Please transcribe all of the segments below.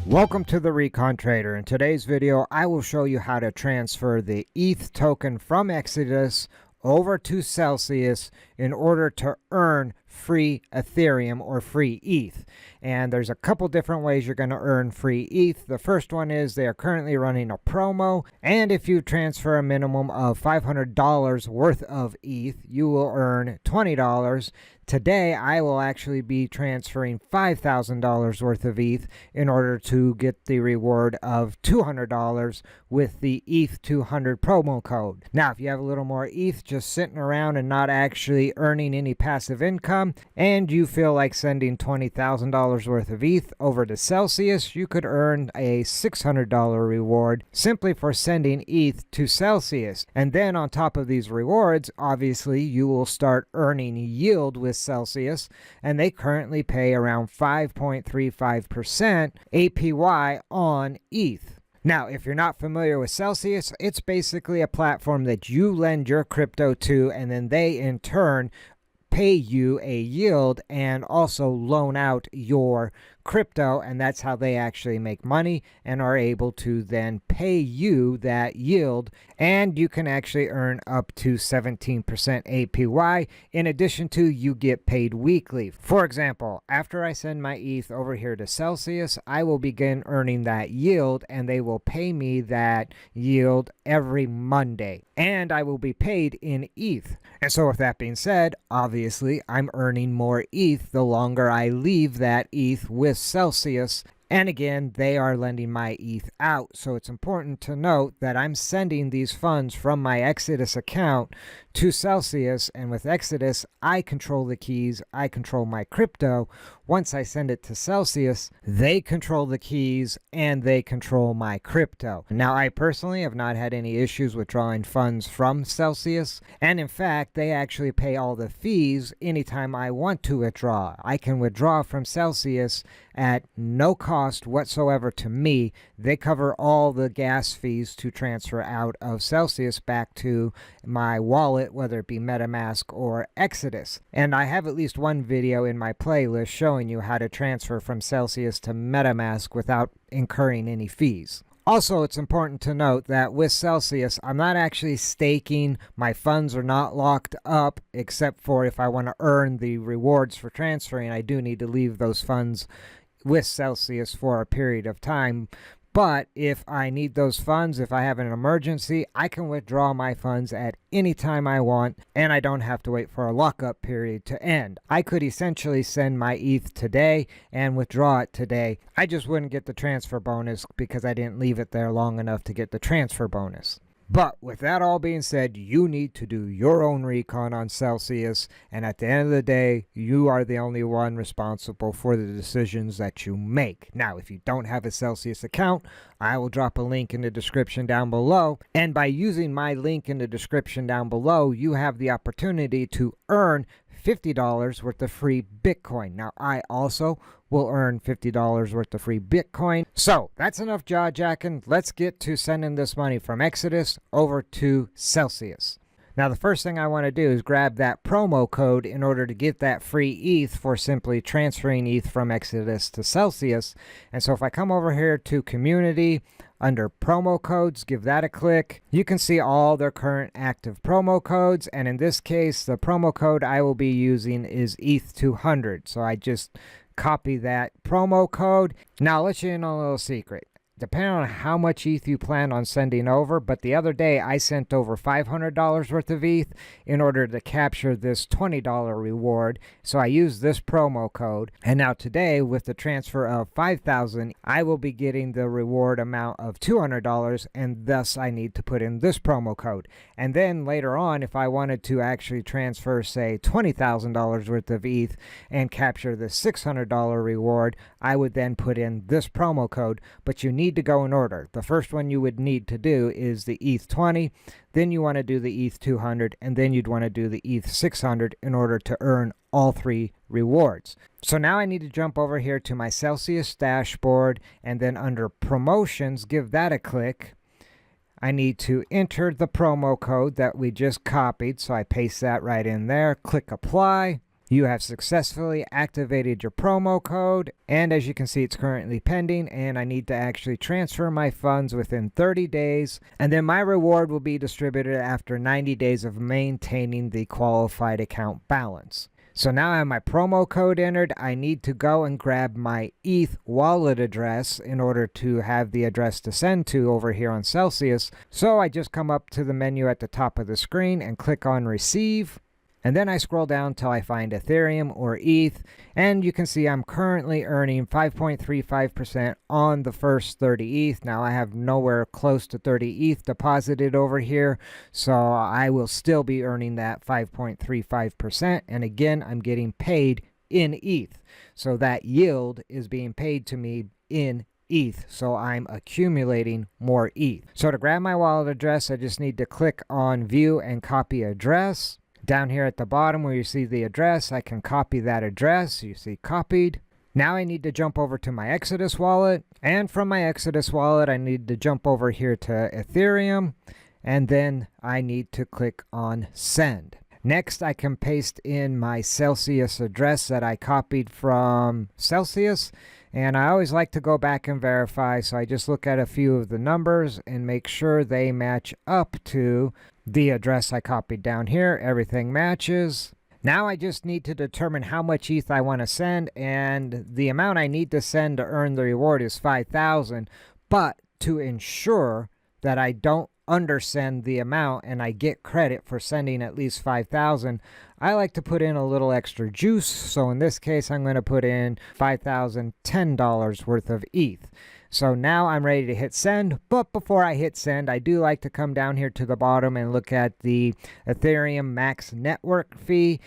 Welcome to the Recon Trader. In today's video, I will show you how to transfer the ETH token from Exodus over to Celsius in order to earn free Ethereum or free ETH. And there's a couple different ways you're going to earn free ETH. The first one is they are currently running a promo, and if you transfer a minimum of $500 worth of ETH, you will earn $20. Today, I will actually be transferring $5,000 worth of ETH in order to get the reward of $200 with the ETH200 promo code. Now, if you have a little more ETH just sitting around and not actually earning any passive income, and you feel like sending $20,000 worth of ETH over to Celsius, you could earn a $600 reward simply for sending ETH to Celsius. And then on top of these rewards, obviously, you will start earning yield with Celsius, and they currently pay around 5.35% APY on ETH. Now, if you're not familiar with Celsius, it's basically a platform that you lend your crypto to, and then they in turn pay you a yield and also loan out your crypto, and that's how they actually make money and are able to then pay you that yield, and you can actually earn up to 17% APY. In addition to, you get paid weekly. For example, after I send my ETH over here to Celsius, I will begin earning that yield, and they will pay me that yield every Monday, and I will be paid in ETH. And so with that being said, obviously I'm earning more ETH the longer I leave that ETH with Celsius. And again, they are lending my ETH out. So it's important to note that I'm sending these funds from my Exodus account to Celsius. And with Exodus, I control the keys. I control my crypto. Once I send it to Celsius, they control the keys and they control my crypto. Now, I personally have not had any issues withdrawing funds from Celsius. And in fact, they actually pay all the fees anytime I want to withdraw. I can withdraw from Celsius at no cost whatsoever to me. They cover all the gas fees to transfer out of Celsius back to my wallet, whether it be MetaMask or Exodus. And I have at least one video in my playlist showing you how to transfer from Celsius to MetaMask without incurring any fees. Also, it's important to note that with Celsius, I'm not actually staking. My funds are not locked up, except for if I want to earn the rewards for transferring, I do need to leave those funds with Celsius for a period of time. But if I need those funds, if I have an emergency, I can withdraw my funds at any time I want, and I don't have to wait for a lockup period to end. I could essentially send my ETH today and withdraw it today. I just wouldn't get the transfer bonus because I didn't leave it there long enough to get the transfer bonus. But with that all being said, you need to do your own recon on Celsius, and at the end of the day, you are the only one responsible for the decisions that you make. Now, if you don't have a Celsius account, I will drop a link in the description down below, and by using my link in the description down below, you have the opportunity to earn $50 worth of free Bitcoin. Now, I also will earn $50 worth of free Bitcoin. So that's enough jaw-jacking. Let's get to sending this money from Exodus over to Celsius. Now, the first thing I want to do is grab that promo code in order to get that free ETH for simply transferring ETH from Exodus to Celsius. And so if I come over here to Community, under promo codes, give that a click. You can see all their current active promo codes, and in this case, the promo code I will be using is ETH200. So I just copy that promo code. Now, I'll let you in on a little secret. Depending on how much ETH you plan on sending over, but the other day I sent over $500 worth of ETH in order to capture this $20 reward. So I used this promo code, and now today with the transfer of $5,000, I will be getting the reward amount of $200, and thus I need to put in this promo code. And then later on, if I wanted to actually transfer, say, $20,000 worth of ETH and capture the $600 reward, I would then put in this promo code, but you need to go in order. The first one you would need to do is the ETH20, then you want to do the ETH200, and then you'd want to do the ETH600 in order to earn all three rewards. So now I need to jump over here to my Celsius dashboard, and then under promotions, give that a click. I need to enter the promo code that we just copied. So I paste that right in there, click apply. You have successfully activated your promo code, and as you can see, it's currently pending, and I need to actually transfer my funds within 30 days, and then my reward will be distributed after 90 days of maintaining the qualified account balance. So now I have my promo code entered. I need to go and grab my ETH wallet address in order to have the address to send to over here on Celsius. So I just come up to the menu at the top of the screen and click on receive. And then I scroll down till I find Ethereum or ETH, and you can see I'm currently earning 5.35% on the first 30 ETH. Now I have nowhere close to 30 ETH deposited over here, so I will still be earning that 5.35%. And again, I'm getting paid in ETH. So that yield is being paid to me in ETH, so I'm accumulating more ETH. So to grab my wallet address, I just need to click on view and copy address. Down here at the bottom where you see the address, I can copy that address. You see copied. Now I need to jump over to my Exodus wallet. And from my Exodus wallet, I need to jump over here to Ethereum. And then I need to click on send. Next, I can paste in my Celsius address that I copied from Celsius. And I always like to go back and verify, so I just look at a few of the numbers and make sure they match up to the address I copied down here. Everything matches. Now I just need to determine how much ETH I want to send, and the amount I need to send to earn the reward is 5,000. But to ensure that I don't undersend the amount and I get credit for sending at least 5,000, I like to put in a little extra juice. So in this case, I'm going to put in $5,010 worth of ETH. So now I'm ready to hit send, but before I hit send, I do like to come down here to the bottom and look at the Ethereum max network fee.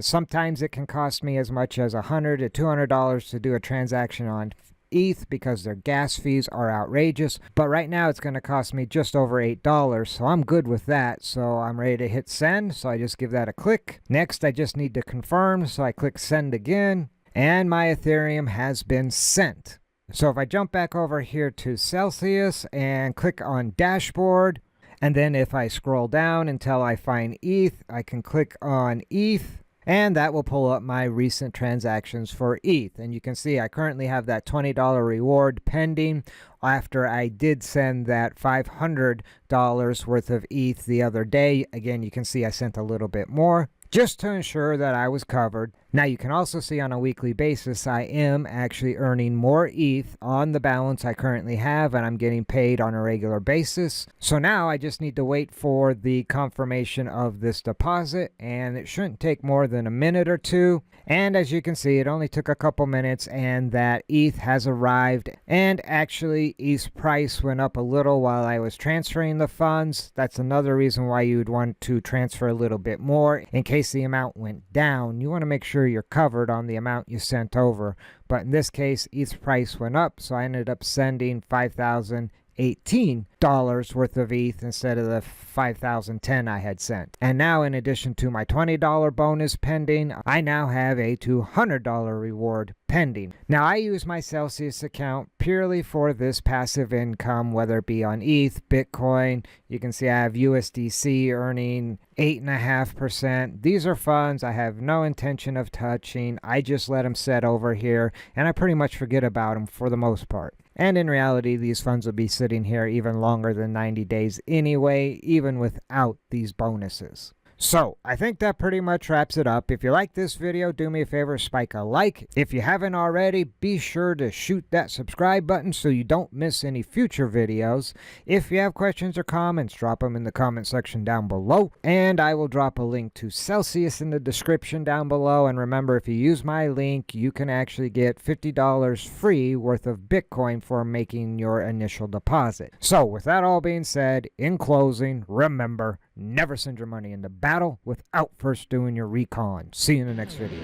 Sometimes it can cost me as much as $100 to $200 to do a transaction on ETH because their gas fees are outrageous, but right now it's going to cost me just over $8, so I'm good with that. So I'm ready to hit send, so I just give that a click. Next, I just need to confirm, so I click send again, and my Ethereum has been sent. So if I jump back over here to Celsius and click on dashboard, and then if I scroll down until I find ETH, I can click on ETH, and that will pull up my recent transactions for ETH. And you can see I currently have that $20 reward pending after I did send that $500 worth of ETH the other day. Again, you can see I sent a little bit more just to ensure that I was covered. Now you can also see on a weekly basis I am actually earning more ETH on the balance I currently have, and I'm getting paid on a regular basis. So now I just need to wait for the confirmation of this deposit, and it shouldn't take more than a minute or two. And as you can see, it only took a couple minutes and that ETH has arrived. And actually ETH's price went up a little while I was transferring the funds. That's another reason why you would want to transfer a little bit more. In case the amount went down, you want to make sure you're covered on the amount you sent over. But in this case, ETH's price went up, so I ended up sending $5,018 worth of ETH instead of the $5,010 I had sent. And now, in addition to my $20 bonus pending, I now have a $200 reward pending. Now, I use my Celsius account purely for this passive income, whether it be on ETH, Bitcoin. You can see I have USDC earning 8.5%. These are funds I have no intention of touching. I just let them set over here, and I pretty much forget about them for the most part. And in reality, these funds will be sitting here even longer than 90 days anyway, even without these bonuses. So, I think that pretty much wraps it up. If you like this video, do me a favor, spike a like. If you haven't already, be sure to shoot that subscribe button so you don't miss any future videos. If you have questions or comments, drop them in the comment section down below. And I will drop a link to Celsius in the description down below. And remember, if you use my link, you can actually get $50 free worth of Bitcoin for making your initial deposit. So, with that all being said, in closing, remember, never send your money into battle without first doing your recon. See you in the next video.